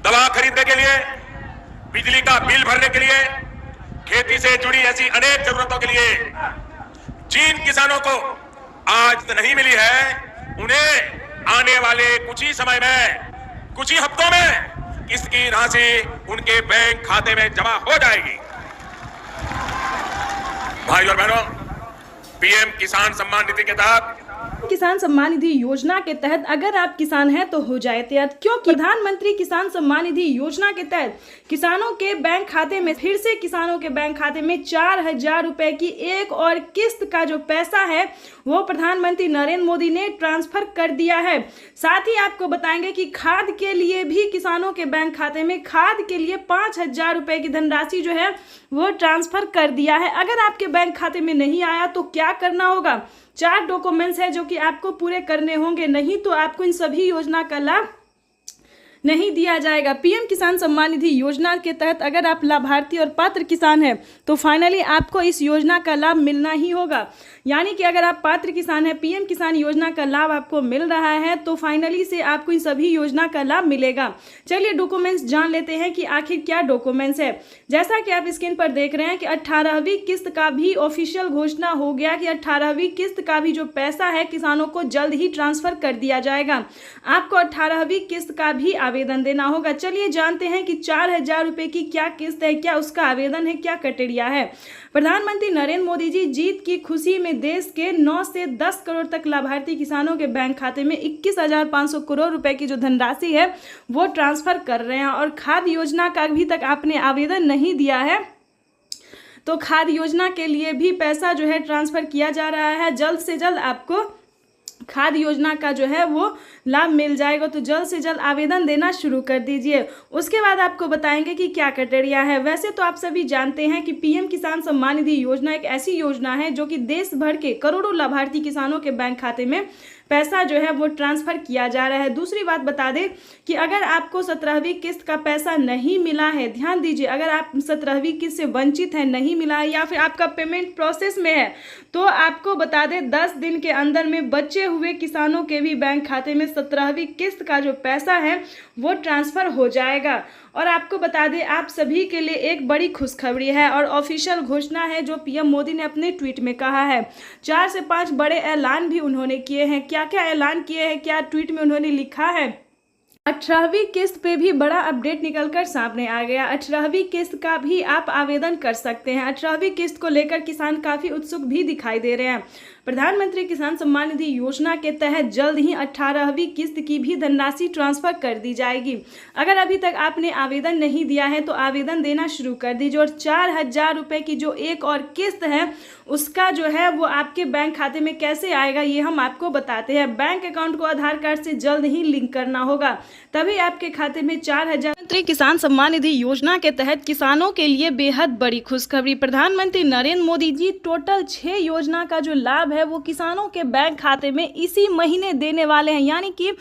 दवा खरीदने के लिए, बिजली का बिल भरने के लिए, खेती से जुड़ी ऐसी अनेक जरूरतों के लिए जिन किसानों को आज नहीं मिली है, उन्हें आने वाले कुछ ही समय में, कुछ ही हफ्तों में इसकी राशि उनके बैंक खाते में जमा हो जाएगी। भाइयों और बहनों, पीएम किसान सम्मान निधि के तहत किसान सम्मान निधि योजना के तहत अगर आप किसान हैं तो हो जाए तैयार, क्योंकि प्रधानमंत्री किसान सम्मान निधि योजना के तहत किसानों के बैंक खाते में फिर से किसानों के बैंक खाते में 4,000 रुपए की एक और किस्त का जो पैसा है वो प्रधानमंत्री नरेंद्र मोदी ने ट्रांसफर कर दिया है। साथ ही आपको बताएंगे कि खाद के लिए भी किसानों के बैंक खाते में खाद के लिए 5,000 रुपए की धनराशि जो है वो ट्रांसफर कर दिया है। अगर आपके बैंक खाते में नहीं आया तो क्या करना होगा? 4 डॉक्यूमेंट्स है जो कि आपको पूरे करने होंगे, नहीं तो आपको इन सभी योजना का लाभ नहीं दिया जाएगा। पीएम किसान सम्मान निधि योजना के तहत अगर आप लाभार्थी और पात्र किसान हैं तो फाइनली आपको इस योजना का लाभ मिलना ही होगा। यानी कि अगर आप पात्र किसान हैं, पीएम किसान योजना का लाभ आपको मिल रहा है तो फाइनली से आपको इन सभी योजना का लाभ मिलेगा। चलिए डॉक्यूमेंट्स जान लेते हैं कि आखिर क्या डॉक्यूमेंट्स है। जैसा कि आप स्क्रीन पर देख रहे हैं कि 18वीं किस्त का भी ऑफिशियल घोषणा हो गया कि 18वीं किस्त का भी जो पैसा है किसानों को जल्द ही ट्रांसफर कर दिया जाएगा। आपको 18वीं किस्त का भी आवेदन देना होगा। चलिए जानते हैं कि 4,000 रुपए की क्या किस्त है, क्या उसका आवेदन है, क्या क्राइटेरिया है। प्रधानमंत्री नरेंद्र मोदी जी जीत की खुशी में देश के 9 से 10 करोड़ तक लाभार्थी किसानों के बैंक खाते में 21,500 करोड़ रुपए की जो धनराशि है वो ट्रांसफर कर रहे हैं। और खाद योजना का अभी तक आपने आवेदन नहीं दिया है तो खाद योजना के लिए भी पैसा जो है ट्रांसफर किया जा रहा है। जल्द से जल्द आपको खाद योजना का जो है वो लाभ मिल जाएगा, तो जल्द से जल्द आवेदन देना शुरू कर दीजिए। उसके बाद आपको बताएंगे कि क्या क्राइटेरिया है। वैसे तो आप सभी जानते हैं कि पीएम किसान सम्मान निधि योजना एक ऐसी योजना है जो कि देश भर के करोड़ों लाभार्थी किसानों के बैंक खाते में पैसा जो है वो ट्रांसफर किया जा रहा है। दूसरी बात बता दें कि अगर आपको 17वीं किस्त का पैसा नहीं मिला है, ध्यान दीजिए, अगर आप 17वीं किस्त से वंचित हैं, नहीं मिला है या फिर आपका पेमेंट प्रोसेस में है तो आपको बता दें 10 दिन के अंदर में बचे हुए किसानों के भी बैंक खाते में 17वीं किस्त का जो पैसा है वो ट्रांसफर हो जाएगा। और आपको बता दें आप सभी के लिए एक बड़ी खुशखबरी है और ऑफिशियल घोषणा है जो पीएम मोदी ने अपने ट्वीट में कहा है। 4 से 5 बड़े ऐलान भी उन्होंने किए हैं। क्या क्या ऐलान किए हैं, क्या ट्वीट में उन्होंने लिखा है? 18वीं किस्त पे भी बड़ा अपडेट निकलकर सामने आ गया। 18वीं किस्त का भी आप आवेदन कर सकते हैं। 18वीं किस्त को लेकर किसान काफ़ी उत्सुक भी दिखाई दे रहे हैं। प्रधानमंत्री किसान सम्मान निधि योजना के तहत जल्द ही 18वीं किस्त की भी धनराशि ट्रांसफर कर दी जाएगी। अगर अभी तक आपने आवेदन नहीं दिया है तो आवेदन देना शुरू कर दीजिए। और 4,000 रुपए की जो एक और किस्त है उसका जो है वो आपके बैंक खाते में कैसे आएगा ये हम आपको बताते हैं। बैंक अकाउंट को आधार कार्ड से जल्द ही लिंक करना होगा, तभी आपके खाते में 4,000। प्रधानमंत्री किसान सम्मान निधि योजना के तहत किसानों के लिए बेहद बड़ी खुशखबरी। प्रधानमंत्री नरेंद्र मोदी जी टोटल 6 योजना का जो लाभ है वो किसानों के बैंक खाते में इसी महीने देने वाले हैं। यानी कि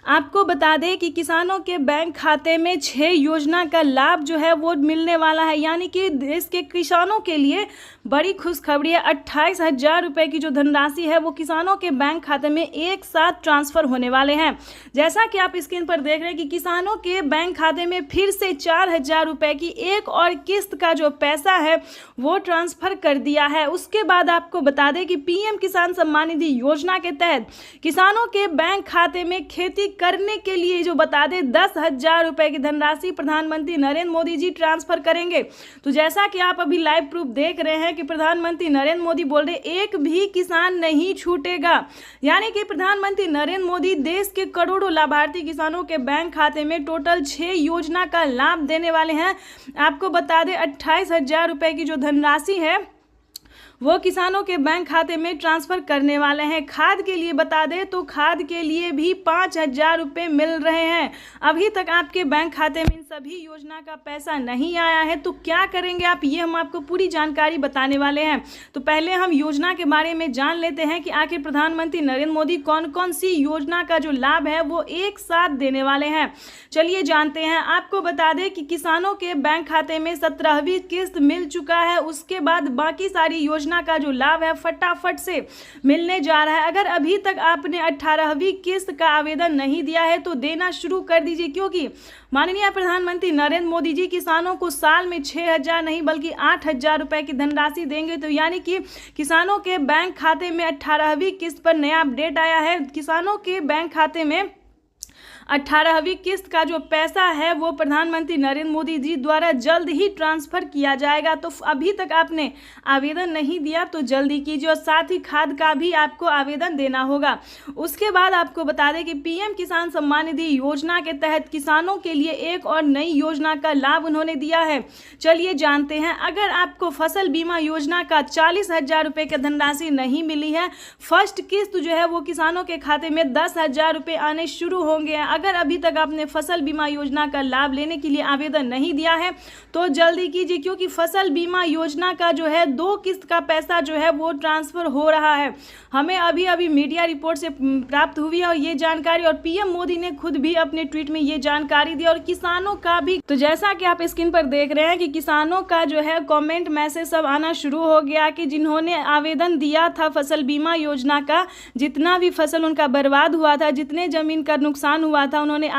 आपको बता दें कि किसानों के बैंक खाते में 6 योजना का लाभ जो है वो मिलने वाला है। यानी कि देश के किसानों के लिए बड़ी खुशखबरी है। 28,000 रुपए की जो धनराशि है वो किसानों के बैंक खाते में एक साथ ट्रांसफर होने वाले हैं। जैसा कि आप स्क्रीन पर देख रहे हैं कि किसानों के बैंक खाते में फिर से 4,000 रुपए की एक और किस्त का जो पैसा है वो ट्रांसफर कर दिया है। उसके बाद आपको बता दें कि पीएम किसान सम्मान निधि योजना के तहत किसानों के बैंक खाते में खेती करने के लिए जो बता दें 10,000 रुपए की धनराशि प्रधानमंत्री नरेंद्र मोदी जी ट्रांसफर करेंगे। तो जैसा कि आप अभी लाइव प्रूफ देख रहे हैं कि प्रधानमंत्री नरेंद्र मोदी बोल रहे एक भी किसान नहीं छूटेगा। यानी कि प्रधानमंत्री नरेंद्र मोदी देश के करोड़ों लाभार्थी किसानों के बैंक खाते में टोटल 6 योजना का लाभ देने वाले हैं। आपको बता दें 28,000 रुपए की जो धनराशि है वो किसानों के बैंक खाते में ट्रांसफर करने वाले हैं। खाद के लिए बता दें तो खाद के लिए भी 5,000 रुपये मिल रहे हैं। अभी तक आपके बैंक खाते में इन सभी योजना का पैसा नहीं आया है तो क्या करेंगे आप, ये हम आपको पूरी जानकारी बताने वाले हैं। तो पहले हम योजना के बारे में जान लेते हैं कि आखिर प्रधानमंत्री नरेंद्र मोदी कौन कौन सी योजना का जो लाभ है वो एक साथ देने वाले हैं। चलिए जानते हैं। आपको बता दें कि किसानों के बैंक खाते में 17वीं किस्त मिल चुका है। उसके बाद बाकी सारी योजना योजना का जो लाभ है फटाफट से मिलने जा रहा है। अगर अभी तक आपने 18वीं किस्त का आवेदन नहीं दिया है तो देना शुरू कर दीजिए, क्योंकि माननीय प्रधानमंत्री नरेंद्र मोदी जी किसानों को साल में 6,000 नहीं बल्कि 8,000 रुपए की धनराशि देंगे। तो यानी कि किसानों के बैंक खाते में 18वीं किस्त पर नया अपडेट आया है। किसानों के बैंक खाते में 18वीं किस्त का जो पैसा है वो प्रधानमंत्री नरेंद्र मोदी जी द्वारा जल्द ही ट्रांसफ़र किया जाएगा। तो अभी तक आपने आवेदन नहीं दिया तो जल्दी कीजिए, और साथ ही खाद का भी आपको आवेदन देना होगा। उसके बाद आपको बता दें कि पीएम किसान सम्मान निधि योजना के तहत किसानों के लिए एक और नई योजना का लाभ उन्होंने दिया है। चलिए जानते हैं। अगर आपको फसल बीमा योजना का 40,000 रुपये की धनराशि नहीं मिली है, फर्स्ट किस्त जो है वो किसानों के खाते में 10,000 रुपये आने शुरू होंगे। अगर अभी तक आपने फसल बीमा योजना का लाभ लेने के लिए आवेदन नहीं दिया है तो जल्दी कीजिए, क्योंकि फसल बीमा योजना का जो है 2 किस्त का पैसा जो है वो ट्रांसफ़र हो रहा है। हमें अभी अभी मीडिया रिपोर्ट से प्राप्त हुई है और ये जानकारी, और पीएम मोदी ने खुद भी अपने ट्वीट में ये जानकारी दी, और किसानों का भी। तो जैसा कि आप स्क्रीन पर देख रहे हैं कि किसानों का जो है कमेंट मैसेज सब आना शुरू हो गया कि जिन्होंने आवेदन दिया था फसल बीमा योजना का, जितना भी फसल उनका बर्बाद हुआ था, जितने जमीन का नुकसान हुआ था, उन्होंने